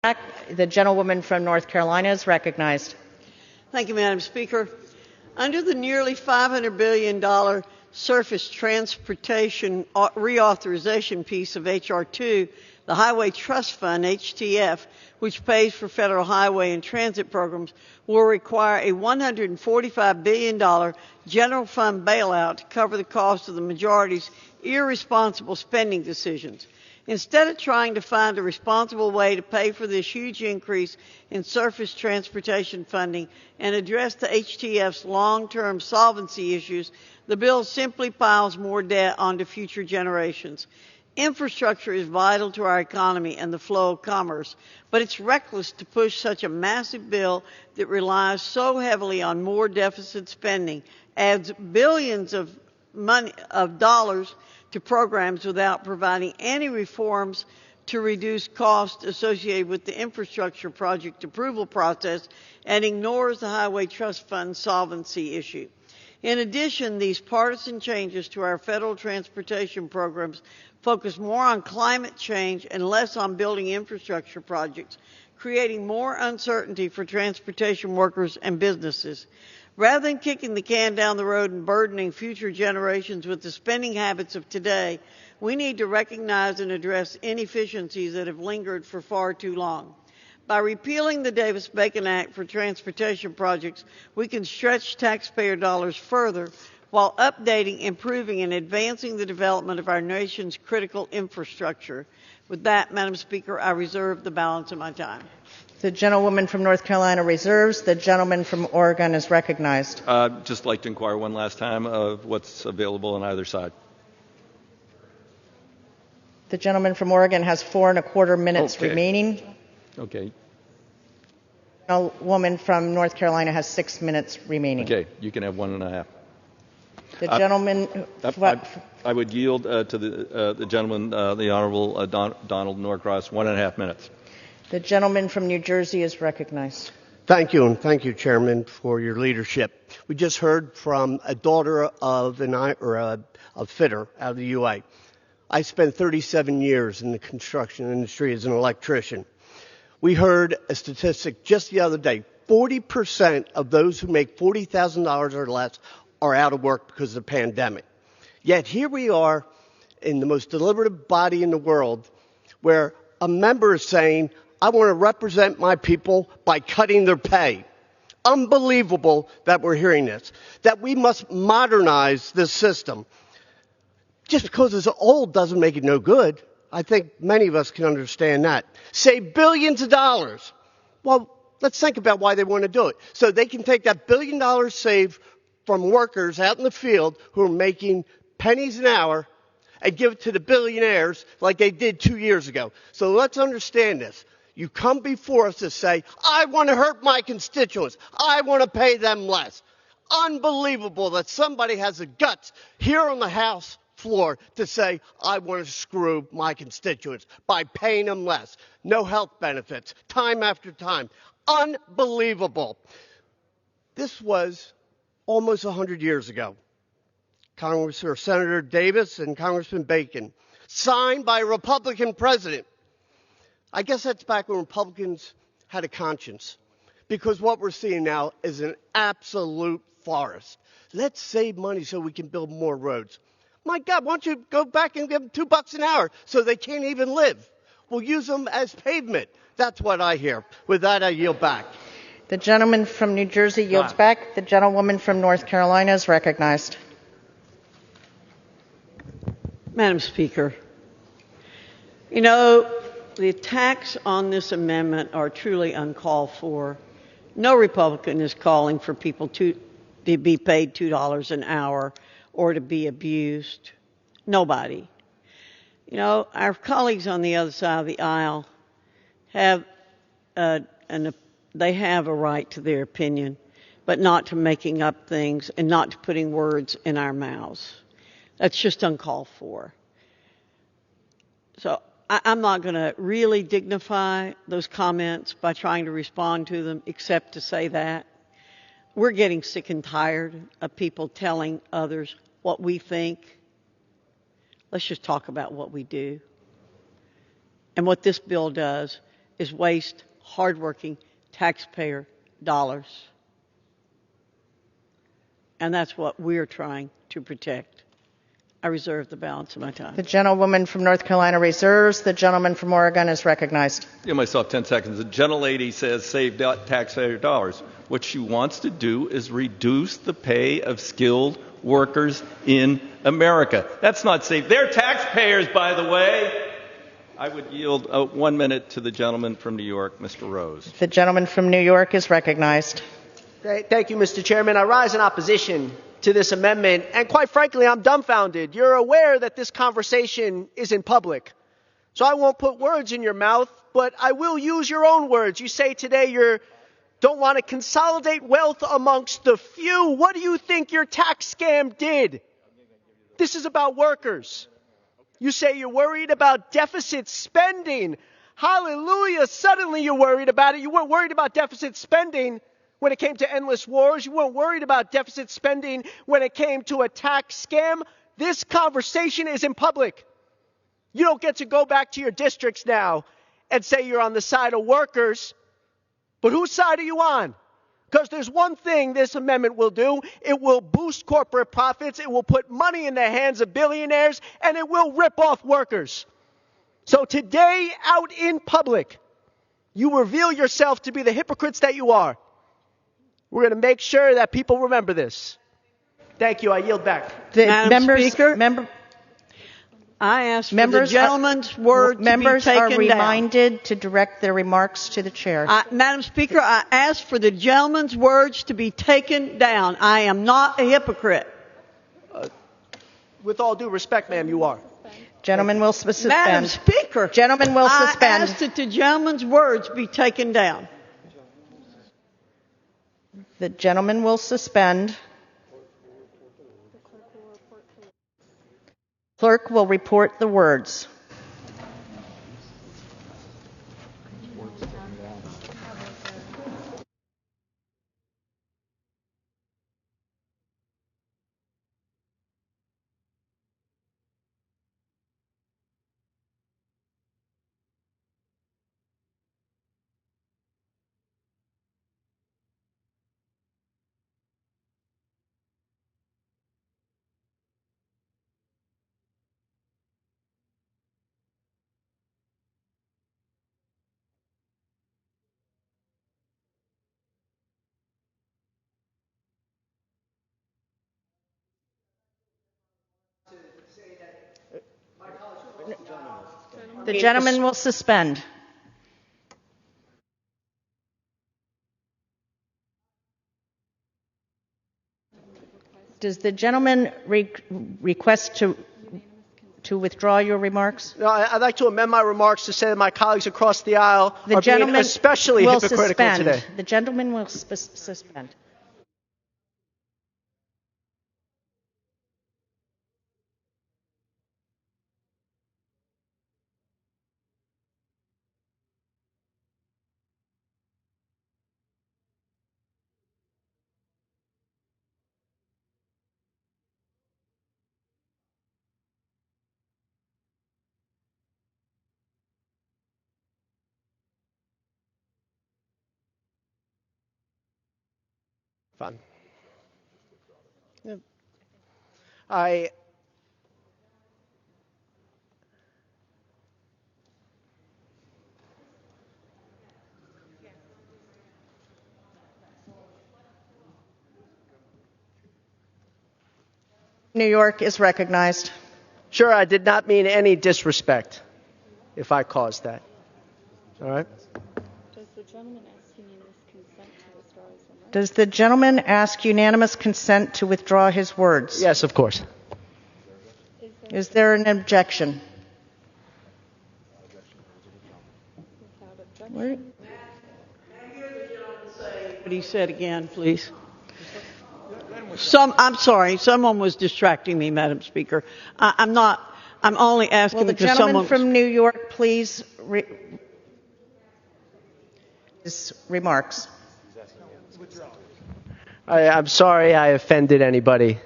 The gentlewoman from North Carolina is recognized. Thank you, Madam Speaker. Under the nearly $500 billion surface transportation reauthorization piece of H.R. 2, the Highway Trust Fund, HTF, which pays for federal highway and transit programs, will require a $145 billion general fund bailout to cover the cost of the majority's irresponsible spending decisions. Instead of trying to find a responsible way to pay for this huge increase in surface transportation funding and address the HTF's long-term solvency issues, the bill simply piles more debt onto future generations. Infrastructure is vital to our economy and the flow of commerce, but it's reckless to push such a massive bill that relies so heavily on more deficit spending, adds billions of dollars to programs without providing any reforms to reduce costs associated with the infrastructure project approval process, and ignores the Highway Trust Fund solvency issue. In addition, these partisan changes to our federal transportation programs focus more on climate change and less on building infrastructure projects, creating more uncertainty for transportation workers and businesses. Rather than kicking the can down the road and burdening future generations with the spending habits of today, we need to recognize and address inefficiencies that have lingered for far too long. By repealing the Davis-Bacon Act for transportation projects, we can stretch taxpayer dollars further while updating, improving, and advancing the development of our nation's critical infrastructure. With that, Madam Speaker, I reserve the balance of my time. The gentlewoman from North Carolina reserves. The gentleman from Oregon is recognized. Just like to inquire one last time of what's available on either side. The gentleman from Oregon has 4.25 minutes remaining. Okay. The gentlewoman from North Carolina has 6 minutes remaining. Okay, you can have 1.5. The gentleman. I would yield to the gentleman, the Honorable Donald Norcross, 1.5 minutes. The gentleman from New Jersey is recognized. Thank you, and thank you, Chairman, for your leadership. We just heard from a daughter of a fitter out of the UA. I spent 37 years in the construction industry as an electrician. We heard a statistic just the other day. 40% of those who make $40,000 or less are out of work because of the pandemic. Yet here we are in the most deliberative body in the world where a member is saying, I want to represent my people by cutting their pay. Unbelievable that we're hearing this, that we must modernize this system. Just because it's old doesn't make it no good. I think many of us can understand that. Save billions of dollars. Well, let's think about why they want to do it. So they can take that $1 billion saved from workers out in the field who are making pennies an hour and give it to the billionaires like they did 2 years ago. So let's understand this. You come before us to say, I want to hurt my constituents. I want to pay them less. Unbelievable that somebody has the guts here on the House floor to say, I want to screw my constituents by paying them less. No health benefits, time after time. Unbelievable. This was almost 100 years ago. Senator Davis and Congressman Bacon, signed by a Republican president. I guess that's back when Republicans had a conscience, because what we're seeing now is an absolute forest. Let's save money so we can build more roads. My God, why don't you go back and give them $2 an hour so they can't even live? We'll use them as pavement. That's what I hear. With that, I yield back. The gentleman from New Jersey yields back. The gentlewoman from North Carolina is recognized. Madam Speaker, you know, the attacks on this amendment are truly uncalled for. No Republican is calling for people to be paid $2 an hour or to be abused. Nobody. You know, our colleagues on the other side of the aisle have they have a right to their opinion, but not to making up things and not to putting words in our mouths. That's just uncalled for. So I'm not going to really dignify those comments by trying to respond to them, except to say that we're getting sick and tired of people telling others what we think. Let's just talk about what we do. And what this bill does is waste hardworking taxpayer dollars. And that's what we're trying to protect. I reserve the balance of my time. The gentlewoman from North Carolina reserves. The gentleman from Oregon is recognized. Give myself 10 seconds. The gentlelady says save taxpayer dollars. What she wants to do is reduce the pay of skilled workers in America. That's not safe. They're taxpayers, by the way. I would yield 1 minute to the gentleman from New York, Mr. Rose. The gentleman from New York is recognized. Thank you, Mr. Chairman. I rise in opposition to this amendment, and quite frankly, I'm dumbfounded. You're aware that this conversation is in public, so I won't put words in your mouth, but I will use your own words. You say today you don't want to consolidate wealth amongst the few. What do you think your tax scam did? This is about workers. You say you're worried about deficit spending. Hallelujah. Suddenly you're worried about it. You weren't worried about deficit spending when it came to endless wars. You weren't worried about deficit spending when it came to a tax scam. This conversation is in public. You don't get to go back to your districts now and say you're on the side of workers. But whose side are you on? Because there's one thing this amendment will do. It will boost corporate profits. It will put money in the hands of billionaires, and it will rip off workers. So today, out in public, you reveal yourself to be the hypocrites that you are. We're going to make sure that people remember this. Thank you. I yield back. Madam Speaker, I ask for the gentleman's word to be taken down. Members are reminded to direct their remarks to the chair. Madam Speaker, I ask for the gentleman's words to be taken down. I am not a hypocrite. With all due respect, ma'am, you are. Gentleman will suspend. Madam Speaker, Gentleman will suspend. I ask that the gentleman's words be taken down. The gentleman will suspend. Clerk will report the words. The gentleman will suspend. Does the gentleman request to withdraw your remarks? No, I'd like to amend my remarks to say that my colleagues across the aisle are being especially hypocritical today. The gentleman will suspend. Fine. New York is recognized. Sure, I did not mean any disrespect if I caused that. All right? Does the gentleman ask unanimous consent to withdraw his words? Yes, of course. Is there an objection? What he said again, please. I'm sorry. Someone was distracting me, Madam Speaker. I'm only asking Will the because gentleman from New York please his remarks? I'm sorry I offended anybody.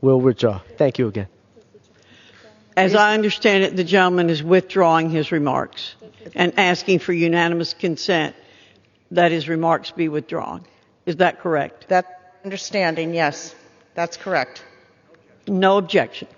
We'll withdraw. Thank you again. As I understand it, the gentleman is withdrawing his remarks. and asking for unanimous consent that his remarks be withdrawn. Is that correct? That understanding, yes, that's correct. No objection.